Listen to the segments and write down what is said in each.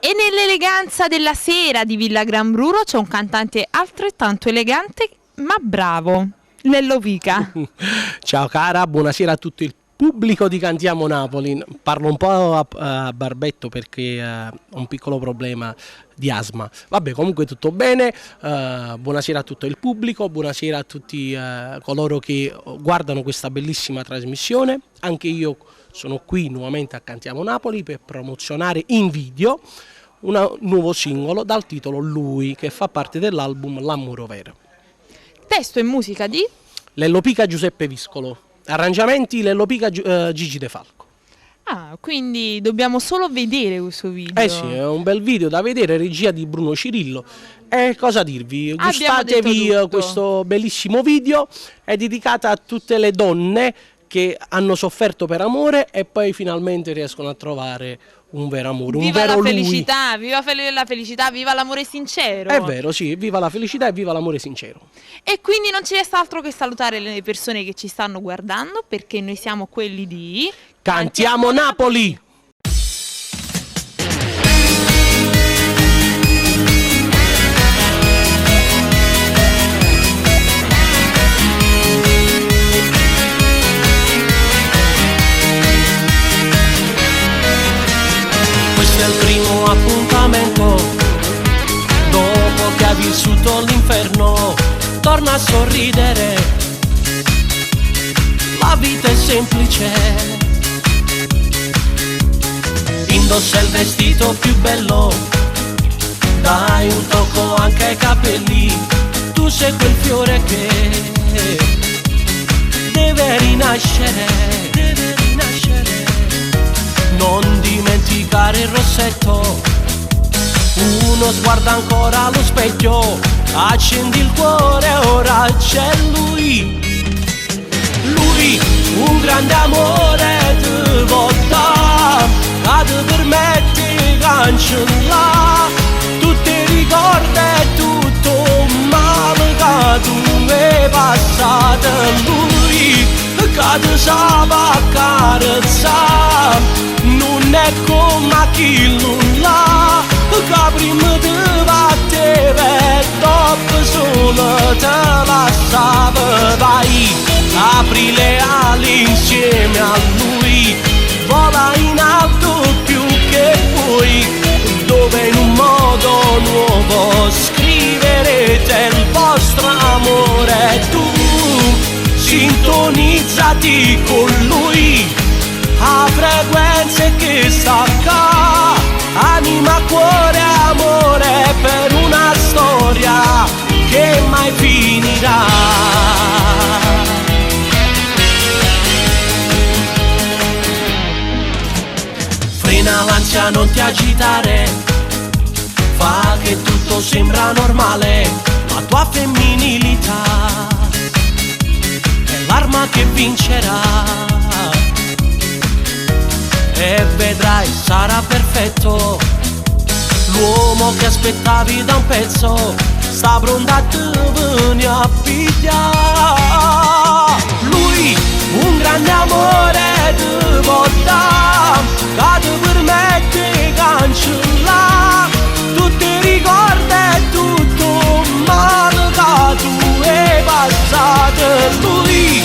E nell'eleganza della sera di Villa Gran Bruno c'è un cantante altrettanto elegante ma bravo, Lello Pica. Ciao cara, buonasera a tutto il pubblico di Cantiamo Napoli. Parlo un po' a barbetto perché ho un piccolo problema di asma. Vabbè, comunque tutto bene. Buonasera a tutto il pubblico, buonasera a tutti coloro che guardano questa bellissima trasmissione. Anche io sono qui nuovamente a Cantiamo Napoli per promozionare in video un nuovo singolo dal titolo Lui, che fa parte dell'album L'Amore Vero. Testo e musica di Lello Pica, Giuseppe Viscolo. Arrangiamenti Lello Pica, Gigi De Falco. Ah, quindi dobbiamo solo vedere questo video. Eh sì, è un bel video da vedere, regia di Bruno Cirillo. E cosa dirvi? Gustatevi questo bellissimo video, è dedicata a tutte le donne che hanno sofferto per amore e poi finalmente riescono a trovare un vero amore, viva un vero la lui. felicità, viva la felicità, viva l'amore sincero. È vero, sì, viva la felicità e viva l'amore sincero. E quindi non ci resta altro che salutare le persone che ci stanno guardando, perché noi siamo quelli di Cantiamo Napoli! Questo è il primo appuntamento, dopo che hai vissuto l'inferno, torna a sorridere, la vita è semplice, indossa il vestito più bello, dai un tocco anche ai capelli, tu sei quel fiore che deve rinascere. Non dimenticare il rossetto, uno sguardo ancora allo specchio, accendi il cuore, ora c'è lui. Lui, un grande amore ti vota, che ti permette di cancellare tutti i ricordi e tutto male che tu hai passato. Lui, che ti sa accarezzare, non è come chi nulla, che prima ti batteva e dopo solo te lasciava. Vai, apri le ali insieme a lui, vola in alto più che puoi, dove in un modo nuovo scriverete il vostro amore. Tu sintonizzati con lui, a frequenze che stacca, anima, cuore, amore, per una storia che mai finirà. Frena l'ansia, non ti agitare, fa che tutto sembra normale, la tua femminilità è l'arma che vincerà. E vedrai sarà perfetto, l'uomo che aspettavi da un pezzo sta pronto a te venire a pigliare. Lui, un grande amore ti porta, che ti permette di cancellare tutti i ricordi e tutto male che tu hai passato. Lui,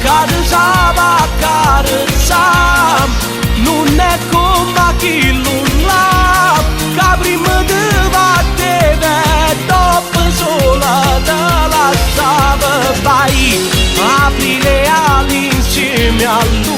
che ti sa accarezzare, non è come chi nulla, che prima ti batteva e dopo solo te lasciava. Vai, apri le ali insieme a lui,